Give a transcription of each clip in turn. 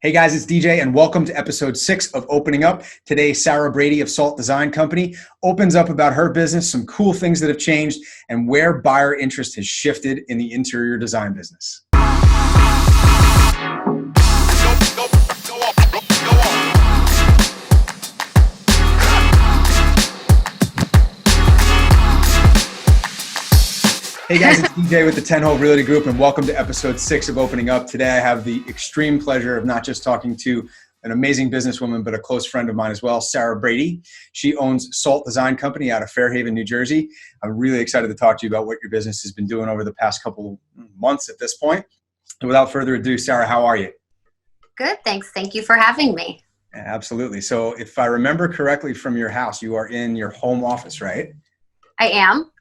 Hey guys, it's DJ and welcome to episode 6 of Opening Up. Today, Sarah Brady of Salt Design Company opens up about her business, some cool things that have changed, and where buyer interest has shifted in the interior design business. Hey guys, it's DJ with the 10 Hole Realty Group and welcome to episode 6 of Opening Up. Today I have the extreme pleasure of not just talking to an amazing businesswoman, but a close friend of mine as well, Sarah Brady. She owns Salt Design Company out of Fairhaven, New Jersey. I'm really excited to talk to you about what your business has been doing over the past couple of months at this point. And without further ado, Sarah, how are you? Good, thanks. Thank you for having me. Absolutely. So if I remember correctly from your house, you are in your home office, right? I am.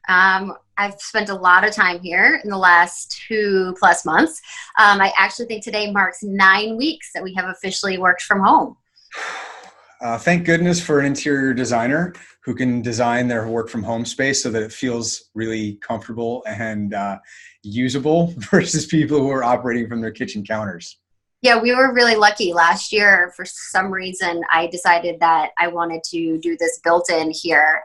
I've spent a lot of time here in the last 2+ months. I actually think today marks 9 weeks that we have officially worked from home. Thank goodness for an interior designer who can design their work from home space so that it feels really comfortable and usable versus people who are operating from their kitchen counters. Yeah, we were really lucky last year. For some reason, I decided that I wanted to do this built-in here.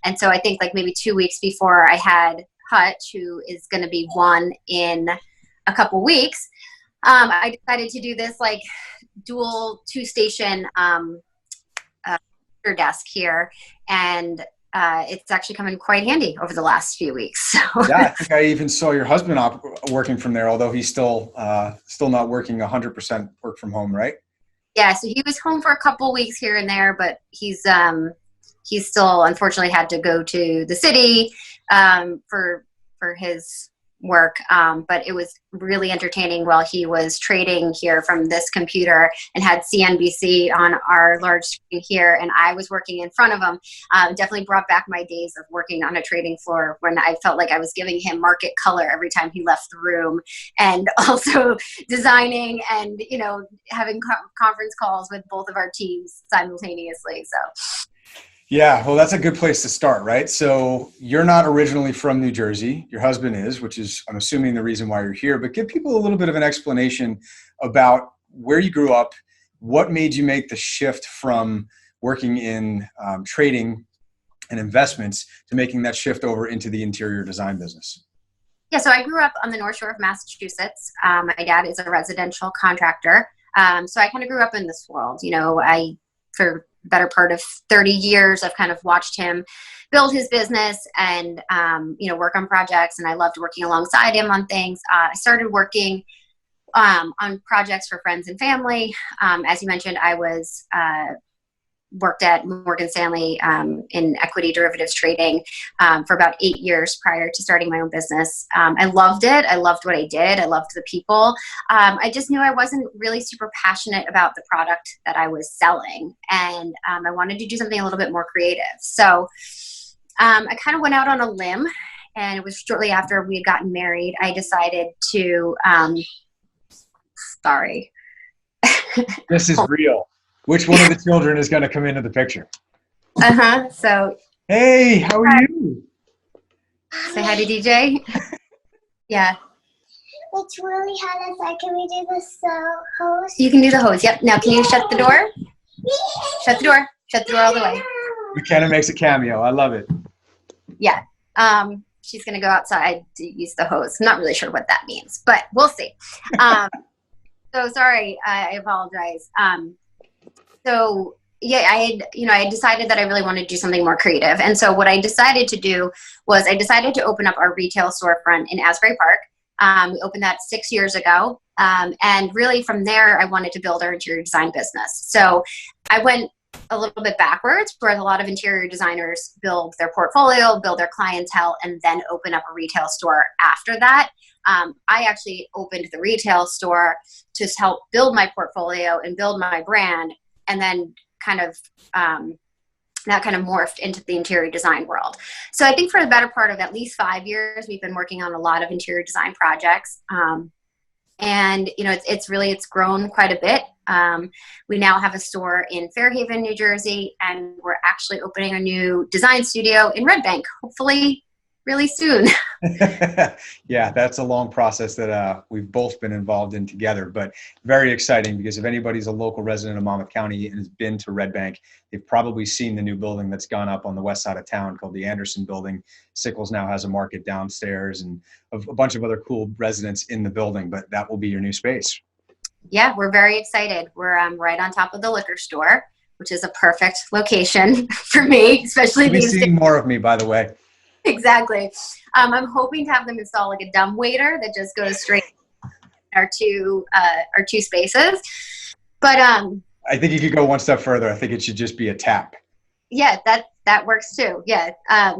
And so I think like maybe 2 weeks before I had Hutch, who is going to be 1 in a couple weeks, I decided to do this like dual 2-station desk here. And it's actually come in quite handy over the last few weeks. So. Yeah, I think I even saw your husband working from there, although he's still not working 100% work from home, right? Yeah, so he was home for a couple weeks here and there, but he's still unfortunately had to go to the city for his work. But it was really entertaining while he was trading here from this computer and had CNBC on our large screen here, and I was working in front of him. Definitely brought back my days of working on a trading floor when I felt like I was giving him market color every time he left the room, and also designing and having conference calls with both of our teams simultaneously. So. Yeah, well, that's a good place to start, right? So you're not originally from New Jersey. Your husband is, which is, I'm assuming, the reason why you're here. But give people a little bit of an explanation about where you grew up, what made you make the shift from working in trading and investments to making that shift over into the interior design business. Yeah, so I grew up on the North Shore of Massachusetts. My dad is a residential contractor. So I kind of grew up in this world. For better part of 30 years, I've kind of watched him build his business and, work on projects. And I loved working alongside him on things. I started working on projects for friends and family. As you mentioned, I was worked at Morgan Stanley in equity derivatives trading for about 8 years prior to starting my own business. I loved it. I loved what I did. I loved the people. I just knew I wasn't really super passionate about the product that I was selling. And I wanted to do something a little bit more creative. So I kind of went out on a limb, and it was shortly after we had gotten married. I decided to, sorry. This is real. Which one of the children is going to come into the picture? So. Hey, how are you? Say hi to DJ. Yeah. It's really hot outside. Can we do the hose? You can do the hose. Yep. Now, can you shut the door? Shut the door. Shut the door all the way. McKenna makes a cameo. I love it. Yeah. She's going to go outside to use the hose. I'm not really sure what that means, but we'll see. So sorry. I apologize. So yeah, I had decided that I really wanted to do something more creative. And so what I decided to do was I decided to open up our retail storefront in Asbury Park. We opened that 6 years ago. And really from there, I wanted to build our interior design business. So I went a little bit backwards, where a lot of interior designers build their portfolio, build their clientele, and then open up a retail store after that. I actually opened the retail store to help build my portfolio and build my brand. And then that kind of morphed into the interior design world. So I think for the better part of at least 5 years, we've been working on a lot of interior design projects. And it's grown quite a bit. We now have a store in Fairhaven, New Jersey, and we're actually opening a new design studio in Red Bank, hopefully really soon. Yeah, that's a long process that we've both been involved in together, but very exciting because if anybody's a local resident of Monmouth County and has been to Red Bank, they've probably seen the new building that's gone up on the west side of town called the Anderson Building. Sickles now has a market downstairs and a bunch of other cool residents in the building, but that will be your new space. Yeah, we're very excited. We're right on top of the liquor store, which is a perfect location for me, especially You'll be these days. seeing more of me, by the way. Exactly. I'm hoping to have them install like a dumb waiter that just goes straight our two spaces. But I think you could go one step further. I think it should just be a tap. yeah, that works too. Yeah.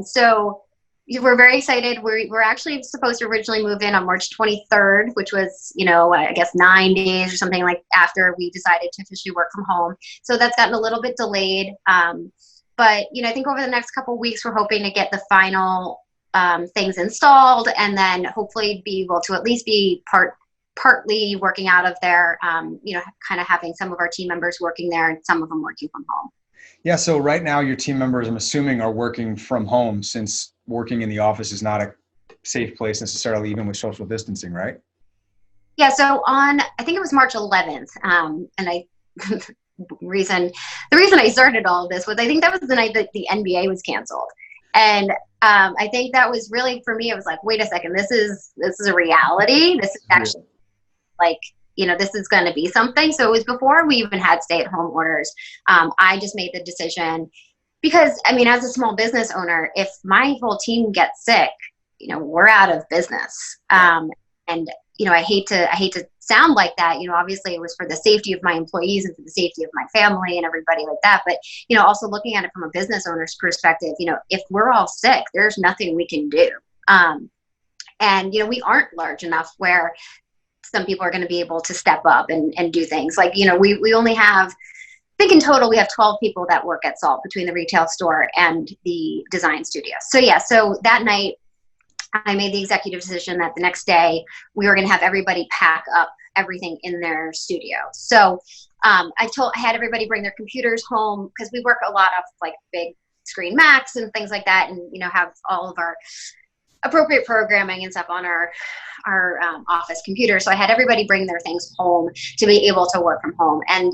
So we're very excited. We're actually supposed to originally move in on March 23rd, which was, I guess 9 days or something like after we decided to officially work from home. So that's gotten a little bit delayed. But, I think over the next couple of weeks, we're hoping to get the final things installed and then hopefully be able to at least be partly working out of there, kind of having some of our team members working there and some of them working from home. Yeah, so right now your team members, I'm assuming, are working from home since working in the office is not a safe place necessarily, even with social distancing, right? Yeah, so I think it was March 11th, and the reason I started all of this was I think that was the night that the NBA was canceled. And I think that was really, for me, it was like, wait a second, this is a reality. This is actually like, this is going to be something. So it was before we even had stay-at-home orders. I just made the decision because, as a small business owner, if my whole team gets sick, we're out of business. And I hate to sound like that. Obviously it was for the safety of my employees and for the safety of my family and everybody like that. But, also looking at it from a business owner's perspective, if we're all sick, there's nothing we can do. And, we aren't large enough where some people are going to be able to step up and do things like, we only have, I think in total, we have 12 people that work at SALT between the retail store and the design studio. So yeah, so that night I made the executive decision that the next day we were going to have everybody pack up everything in their studio. So I had everybody bring their computers home because we work a lot of like big screen Macs and things like that, and have all of our appropriate programming and stuff on our office computer. So I had everybody bring their things home to be able to work from home. And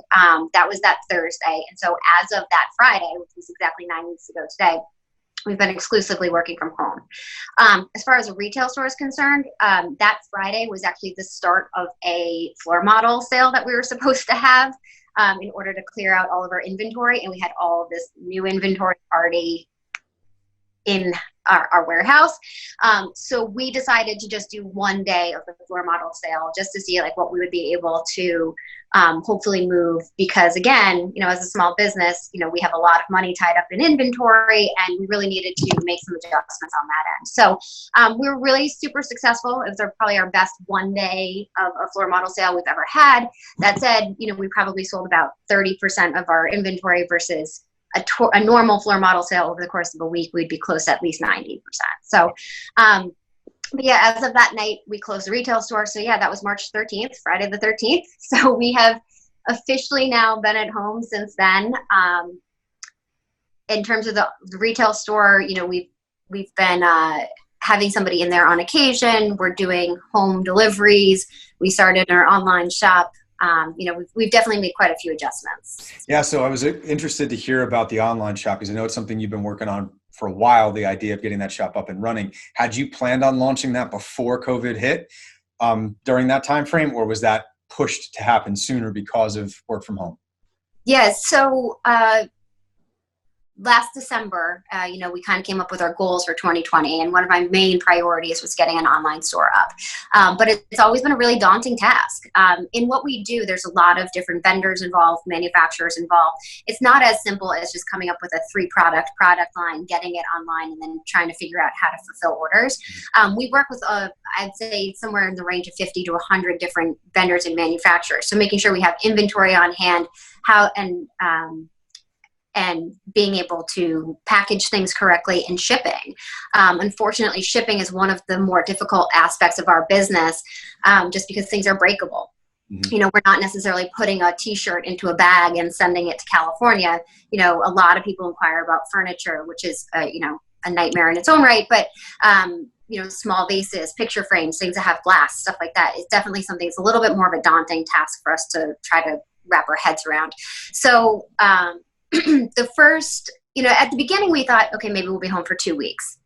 that was that Thursday. And so as of that Friday, which was exactly 9 weeks ago today, we've been exclusively working from home. As far as a retail store is concerned, that Friday was actually the start of a floor model sale that we were supposed to have in order to clear out all of our inventory. And we had all of this new inventory already in our warehouse. So we decided to just do one day of the floor model sale just to see like what we would be able to hopefully move, because again, as a small business, we have a lot of money tied up in inventory and we really needed to make some adjustments on that end. So we were really super successful. It was probably our best one day of a floor model sale we've ever had. That said, we probably sold about 30% of our inventory versus a normal floor model sale over the course of a week, we'd be close to at least 90%. So, but yeah, as of that night, we closed the retail store. So yeah, that was March 13th, Friday the 13th. So we have officially now been at home since then. In terms of the retail store, we've been having somebody in there on occasion. We're doing home deliveries. We started our online shop. We've definitely made quite a few adjustments. Yeah, so I was interested to hear about the online shop because I know it's something you've been working on for a while, the idea of getting that shop up and running. Had you planned on launching that before COVID hit during that time frame, or was that pushed to happen sooner because of work from home? Yes, so last December, we kind of came up with our goals for 2020, and one of my main priorities was getting an online store up. But it's always been a really daunting task. In what we do, there's a lot of different vendors involved, manufacturers involved. It's not as simple as just coming up with a 3-product line, getting it online, and then trying to figure out how to fulfill orders. We work with, I'd say, somewhere in the range of 50 to 100 different vendors and manufacturers. So making sure we have inventory on hand, and being able to package things correctly and shipping. Unfortunately, shipping is one of the more difficult aspects of our business just because things are breakable. Mm-hmm. We're not necessarily putting a t-shirt into a bag and sending it to California. A lot of people inquire about furniture, which is, a a nightmare in its own right. But, small vases, picture frames, things that have glass, stuff like that is definitely something that's a little bit more of a daunting task for us to try to wrap our heads around. So the first, at the beginning we thought, okay, maybe we'll be home for 2 weeks.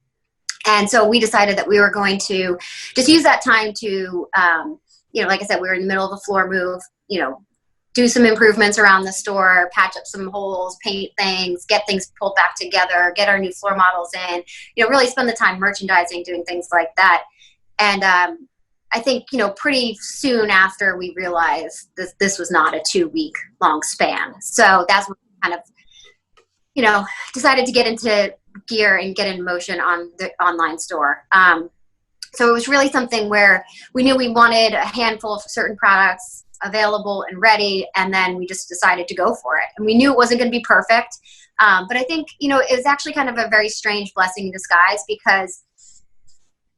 And so we decided that we were going to just use that time to, like I said, we were in the middle of a floor move, do some improvements around the store, patch up some holes, paint things, get things pulled back together, get our new floor models in, really spend the time merchandising, doing things like that. And I think, pretty soon after we realized this was not a 2-week long span. So that's when we kind of, decided to get into gear and get in motion on the online store. So it was really something where we knew we wanted a handful of certain products available and ready, and then we just decided to go for it. And we knew it wasn't going to be perfect, but I think it was actually kind of a very strange blessing in disguise, because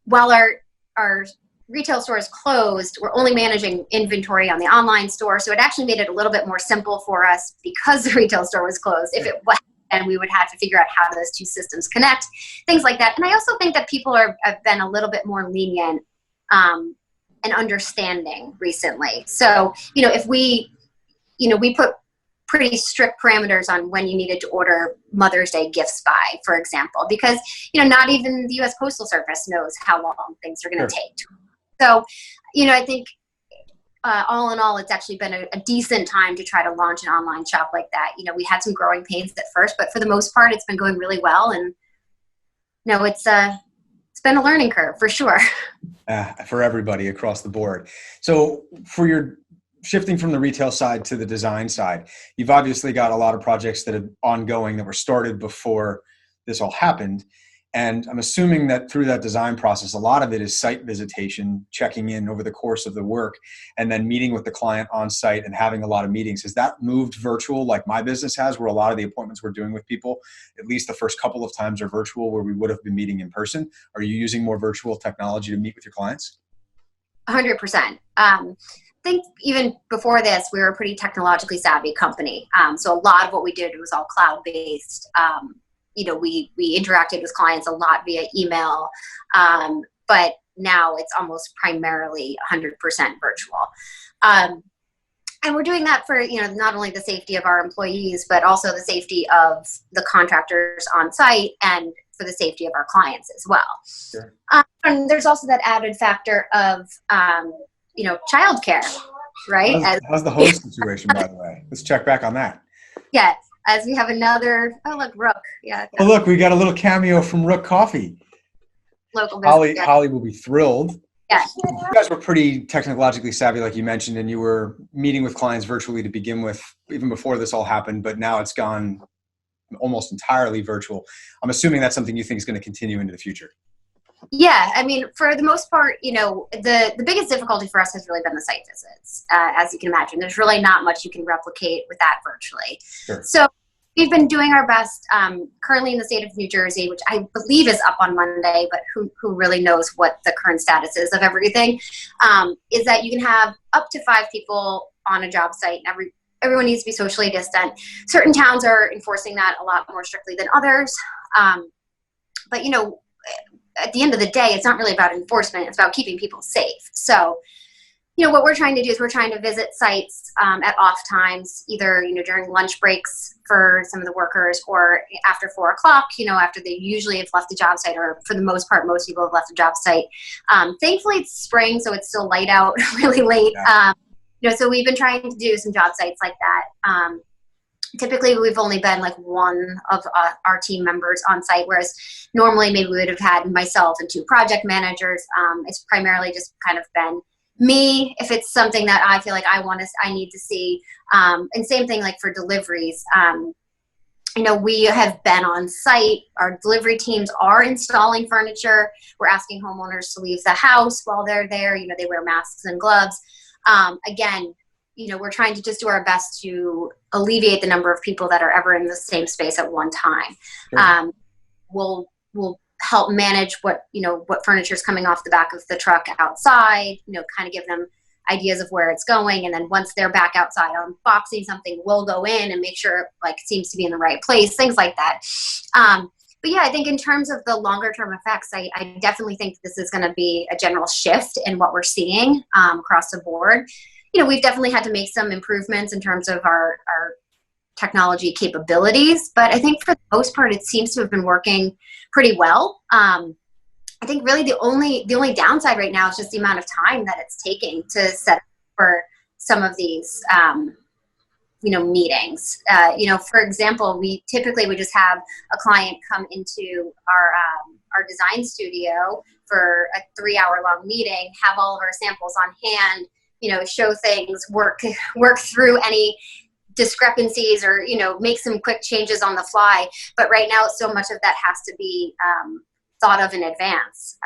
while our retail store is closed, we're only managing inventory on the online store, so it actually made it a little bit more simple for us because the retail store was closed. If it was, and we would have to figure out how those two systems connect, things like that. And I also think that people have been a little bit more lenient and understanding recently. So, if we put pretty strict parameters on when you needed to order Mother's Day gifts by, for example, because, not even the U.S. Postal Service knows how long things are going to take. So, I think all in all, it's actually been a decent time to try to launch an online shop like that. We had some growing pains at first, but for the most part, it's been going really well. And, it's been a learning curve for sure. For everybody across the board. So for your shifting from the retail side to the design side, you've obviously got a lot of projects that are ongoing that were started before this all happened. And I'm assuming that through that design process, a lot of it is site visitation, checking in over the course of the work, and then meeting with the client on site and having a lot of meetings. Has that moved virtual like my business has, where a lot of the appointments we're doing with people, at least the first couple of times, are virtual, where we would have been meeting in person? Are you using more virtual technology to meet with your clients? 100%. I think even before this, we were a pretty technologically savvy company. So a lot of what we did was all cloud-based. We interacted with clients a lot via email, but now it's almost primarily 100% virtual. And we're doing that for, not only the safety of our employees, but also the safety of the contractors on site and for the safety of our clients as well. Sure. And there's also that added factor of, childcare, right? How's the hose situation, by the way? Let's check back on that. Yeah. As we have another, look, Rook. Yeah. Oh, look, we got a little cameo from Rook Coffee. Local business. Holly will be thrilled. Yeah. You guys were pretty technologically savvy, like you mentioned, and you were meeting with clients virtually to begin with, even before this all happened, but now it's gone almost entirely virtual. I'm assuming that's something you think is going to continue into the future. Yeah, I mean, for the most part, the biggest difficulty for us has really been the site visits. As you can imagine, there's really not much you can replicate with that virtually. Sure. So we've been doing our best currently in the state of New Jersey, which I believe is up on Monday, but who really knows what the current status is of everything, is that you can have up to 5 people on a job site, and everyone needs to be socially distant. Certain towns are enforcing that a lot more strictly than others. But, at the end of the day, it's not really about enforcement. It's about keeping people safe. So, what we're trying to do is we're trying to visit sites at off times, either, during lunch breaks for some of the workers or after 4 o'clock, after they usually have left the job site, or for the most part, most people have left the job site. Thankfully, it's spring, so it's still light out really late. Yeah. So we've been trying to do some job sites like that. Typically, we've only been like one of our team members on site, whereas normally maybe we would have had myself and 2 project managers. It's primarily just kind of been me if it's something that I feel like I need to see. And same thing like for deliveries. We have been on site. Our delivery teams are installing furniture. We're asking homeowners to leave the house while they're there. They wear masks and gloves. Again, we're trying to just do our best to alleviate the number of people that are ever in the same space at one time. Sure. We'll help manage what furniture is coming off the back of the truck outside, kind of give them ideas of where it's going. And then once they're back outside unboxing something, we'll go in and make sure it seems to be in the right place, things like that. But yeah, I think in terms of the longer term effects, I definitely think this is going to be a general shift in what we're seeing across the board. We've definitely had to make some improvements in terms of our technology capabilities, but I think for the most part, it seems to have been working pretty well. I think really the only downside right now is just the amount of time that it's taking to set up for some of these, meetings. For example, we typically would just have a client come into our design studio for a 3-hour long meeting, have all of our samples on hand, show things, work through any discrepancies or, make some quick changes on the fly. But right now, so much of that has to be thought of in advance.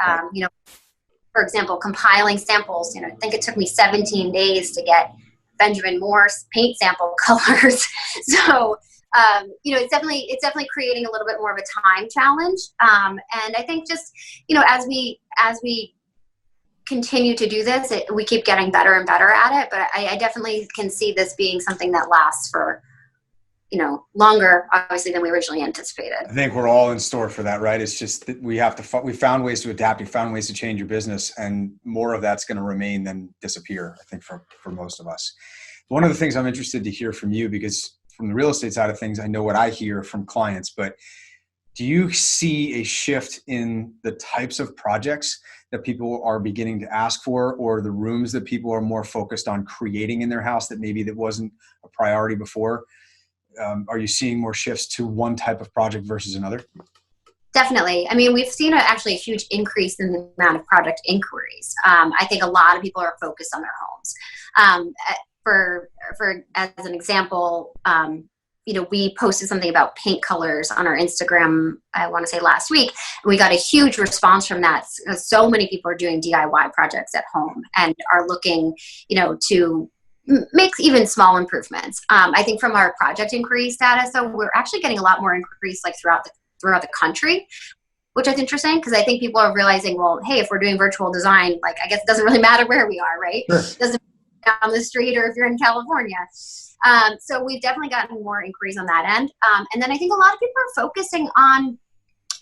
For example, compiling samples, I think it took me 17 days to get Benjamin Morse paint sample colors. So, it's definitely creating a little bit more of a time challenge. And I think just, as we continue to do this, we keep getting better and better at it. But I definitely can see this being something that lasts for, longer, obviously, than we originally anticipated. I think we're all in store for that, right? It's just that we found ways to adapt. We found ways to change your business, and more of that's going to remain than disappear, I think, for most of us. One of the things I'm interested to hear from you, because from the real estate side of things, I know what I hear from clients, but do you see a shift in the types of projects that people are beginning to ask for, or the rooms that people are more focused on creating in their house that maybe that wasn't a priority before? Are you seeing more shifts to one type of project versus another? Definitely. I mean, we've seen actually a huge increase in the amount of project inquiries. I think a lot of people are focused on their homes. For as an example, we posted something about paint colors on our Instagram, I want to say last week, and we got a huge response from that. So many people are doing DIY projects at home and are looking, to make even small improvements. I think from our project inquiry status, though, we're actually getting a lot more inquiries throughout the country, which is interesting because I think people are realizing, well, hey, if we're doing virtual design, I guess it doesn't really matter where we are, right? Sure. It doesn't matter down the street or if you're in California. So we've definitely gotten more inquiries on that end. And then I think a lot of people are focusing on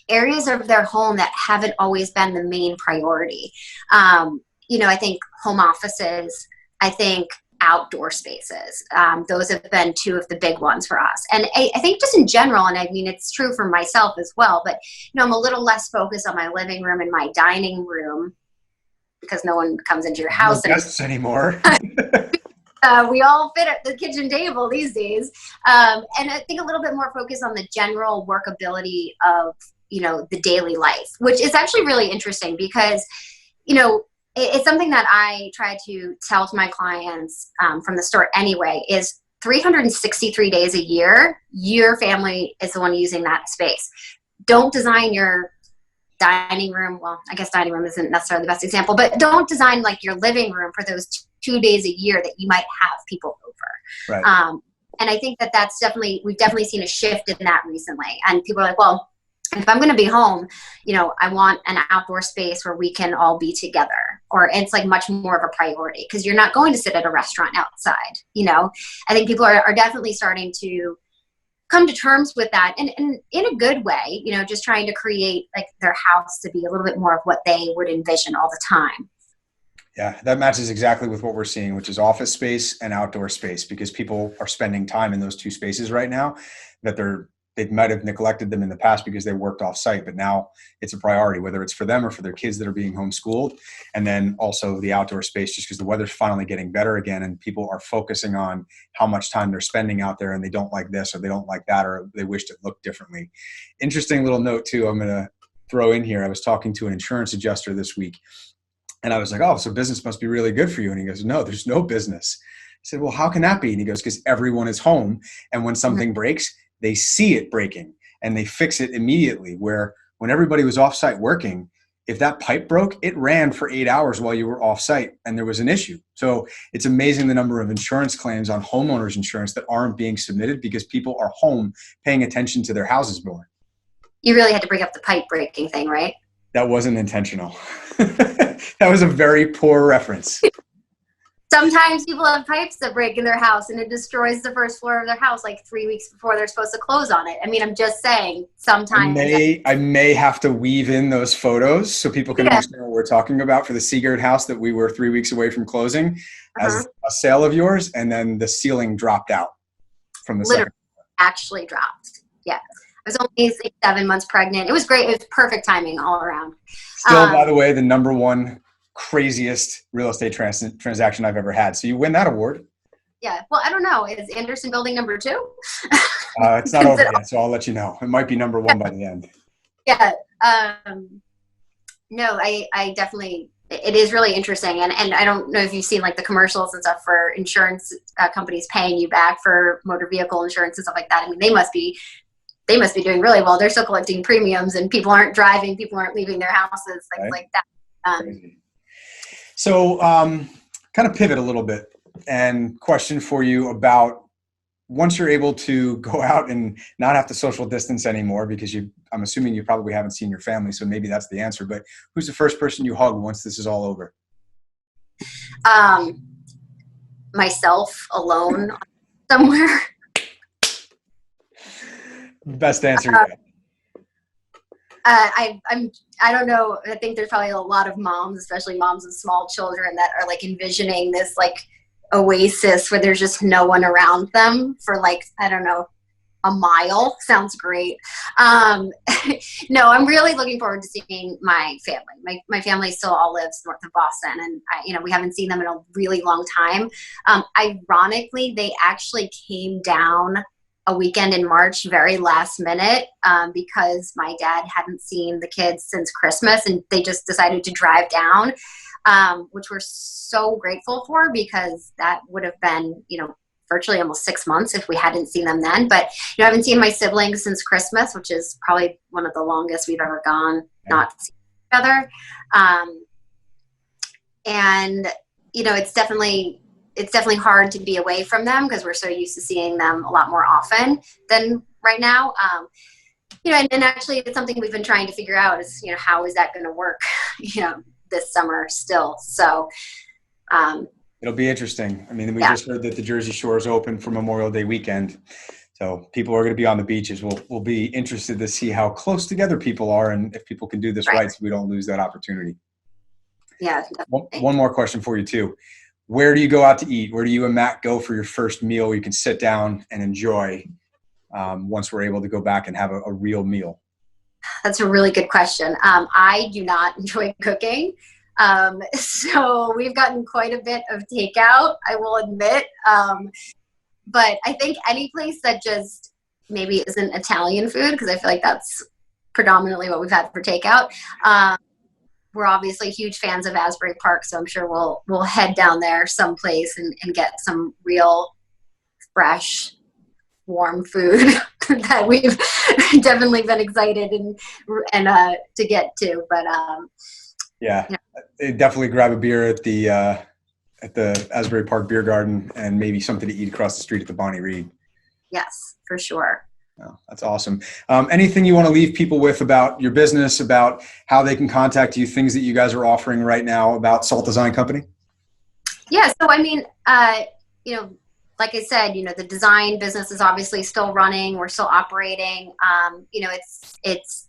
areas of their home that haven't always been the main priority. I think home offices, I think outdoor spaces. Those have been two of the big ones for us. And I think just in general, and I mean, it's true for myself as well, but, I'm a little less focused on my living room and my dining room because no one comes into your house anymore. We all fit at the kitchen table these days. And I think a little bit more focused on the general workability of, the daily life, which is actually really interesting because, it's something that I try to tell to my clients from the start anyway, is 363 days a year, your family is the one using that space. Don't design your dining room. Well, I guess dining room isn't necessarily the best example, but don't design your living room for those 2 days a year that you might have people over. Right. And I think we've definitely seen a shift in that recently. And people are like, well, if I'm going to be home, I want an outdoor space where we can all be together, or it's much more of a priority because you're not going to sit at a restaurant outside. I think people are definitely starting to come to terms with that and in a good way, just trying to create their house to be a little bit more of what they would envision all the time. Yeah, that matches exactly with what we're seeing, which is office space and outdoor space, because people are spending time in those two spaces right now that they might have neglected them in the past because they worked off site, but now it's a priority, whether it's for them or for their kids that are being homeschooled. And then also the outdoor space, just because the weather's finally getting better again and people are focusing on how much time they're spending out there and they don't like this or they don't like that, or they wished it looked differently. Interesting little note too, I'm going to throw in here. I was talking to an insurance adjuster this week and I was like, oh, so business must be really good for you. And he goes, no, there's no business. I said, well, how can that be? And he goes, because everyone is home. And when something breaks, they see it breaking and they fix it immediately. Where when everybody was offsite working, if that pipe broke, it ran for 8 hours while you were offsite and there was an issue. So it's amazing the number of insurance claims on homeowners insurance that aren't being submitted because people are home paying attention to their houses more. You really had to bring up the pipe breaking thing, right? That wasn't intentional. That was a very poor reference. Sometimes people have pipes that break in their house and it destroys the first floor of their house like 3 weeks before they're supposed to close on it. I mean, I'm just saying sometimes. I may have to weave in those photos so people can Yeah. understand what we're talking about for the Seagard house that we were 3 weeks away from closing as a sale of yours, and then the ceiling dropped out from the Literally second. actually dropped. Yeah. I was only 7 months pregnant. It was great. It was perfect timing all around. Still, by the way, the number one craziest real estate transaction I've ever had. So you win that award. Yeah. Well, I don't know. Is Anderson building number 2? It's not over yet, so I'll let you know. It might be number 1 by the end. Yeah. No, I definitely, it is really interesting. And I don't know if you've seen like the commercials and stuff for insurance companies paying you back for motor vehicle insurance and stuff like that. I mean, they must be doing really well. They're still collecting premiums and people aren't driving, people aren't leaving their houses, things like that. Crazy. So kind of pivot a little bit and question for you about once you're able to go out and not have to social distance anymore, because I'm assuming you probably haven't seen your family, so maybe that's the answer, but who's the first person you hug once this is all over? Myself alone somewhere. Best answer yet. I don't know. I think there's probably a lot of moms, especially moms of small children, that are like envisioning this like oasis where there's just no one around them for like, I don't know, a mile. Sounds great. No, I'm really looking forward to seeing my family. My family still all lives north of Boston, and we haven't seen them in a really long time. Ironically, they actually came down a weekend in March, very last minute, because my dad hadn't seen the kids since Christmas, and they just decided to drive down, which we're so grateful for, because that would have been, virtually almost 6 months if we hadn't seen them then. But, I haven't seen my siblings since Christmas, which is probably one of the longest we've ever gone not to see each other. And, it's definitely hard to be away from them because we're so used to seeing them a lot more often than right now. And actually it's something we've been trying to figure out is, how is that going to work, this summer still. So, it'll be interesting. I mean, we just heard that the Jersey Shore is open for Memorial Day weekend. So people are going to be on the beaches. We'll be interested to see how close together people are and if people can do this right so we don't lose that opportunity. Yeah. One more question for you too. Where do you go out to eat? Where do you and Matt go for your first meal you can sit down and enjoy once we're able to go back and have a real meal? That's a really good question. I do not enjoy cooking. So we've gotten quite a bit of takeout, I will admit. But I think any place that just maybe isn't Italian food, because I feel like that's predominantly what we've had for takeout. We're obviously huge fans of Asbury Park, so I'm sure we'll head down there someplace and get some real fresh, warm food that we've definitely been excited and to get to. But definitely grab a beer at the Asbury Park Beer Garden and maybe something to eat across the street at the Bonnie Reed. Yes, for sure. Oh, that's awesome. Anything you want to leave people with about your business, about how they can contact you, things that you guys are offering right now about Salt Design Company? Yeah. So, I mean, like I said, the design business is obviously still running. We're still operating. It's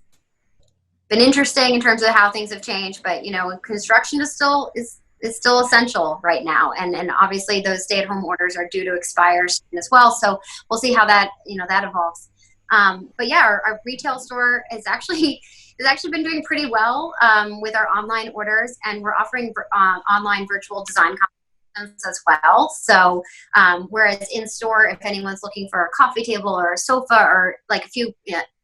been interesting in terms of how things have changed, but, construction is still essential right now. And obviously those stay-at-home orders are due to expire soon as well. So we'll see how that, that evolves. But yeah, our retail store has actually been doing pretty well with our online orders, and we're offering online virtual design competitions as well. So whereas in store, if anyone's looking for a coffee table or a sofa or like a few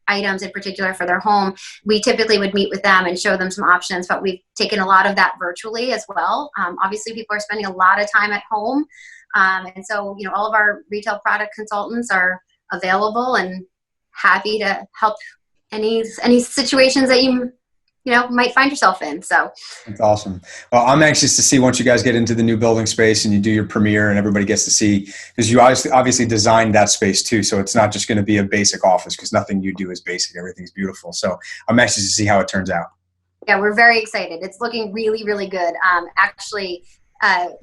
items in particular for their home, we typically would meet with them and show them some options, but we've taken a lot of that virtually as well. Obviously people are spending a lot of time at home. And so, all of our retail product consultants are available and happy to help any situations that you might find yourself in. So that's awesome. Well, I'm anxious to see once you guys get into the new building space and you do your premiere and everybody gets to see, because you obviously designed that space too. So it's not just going to be a basic office, because nothing you do is basic. Everything's beautiful. So I'm anxious to see how it turns out. Yeah, we're very excited. It's looking really, really good. Actually,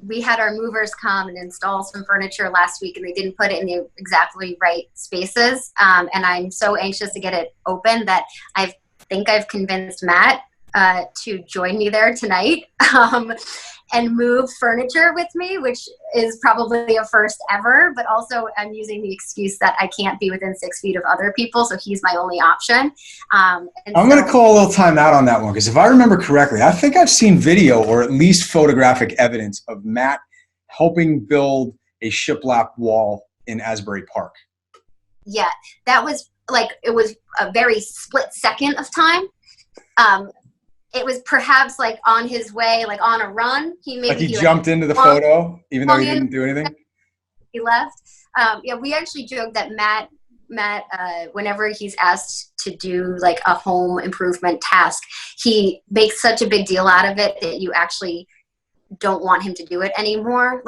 we had our movers come and install some furniture last week, and they didn't put it in the exactly right spaces. And I'm so anxious to get it open that I think I've convinced Matt to join me there tonight and move furniture with me, which is probably a first ever, but also I'm using the excuse that I can't be within 6 feet of other people, so he's my only option. I'm going to call a little time out on that one, because if I remember correctly, I think I've seen video or at least photographic evidence of Matt helping build a shiplap wall in Asbury Park. Yeah, that was it was a very split second of time. It was perhaps on his way, on a run. He jumped into the photo, even though he didn't do anything. He left. Yeah, we actually joked that Matt, whenever he's asked to do a home improvement task, he makes such a big deal out of it that you actually don't want him to do it anymore.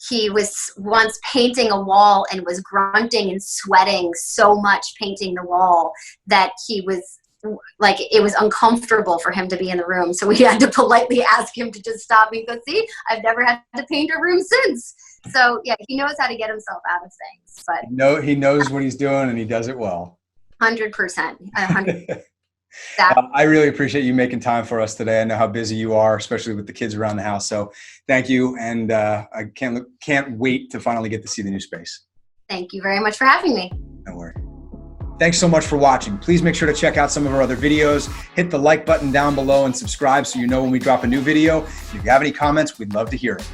He was once painting a wall and was grunting and sweating so much painting the wall that he was it was uncomfortable for him to be in the room. So we had to politely ask him to just stop. He goes, see, I've never had to paint a room since. So yeah, he knows how to get himself out of things. But he knows what he's doing, and he does it well. 100%. 100%. I really appreciate you making time for us today. I know how busy you are, especially with the kids around the house. So thank you. And I can't wait to finally get to see the new space. Thank you very much for having me. No worries. Thanks so much for watching. Please make sure to check out some of our other videos. Hit the like button down below and subscribe so you know when we drop a new video. If you have any comments, we'd love to hear it.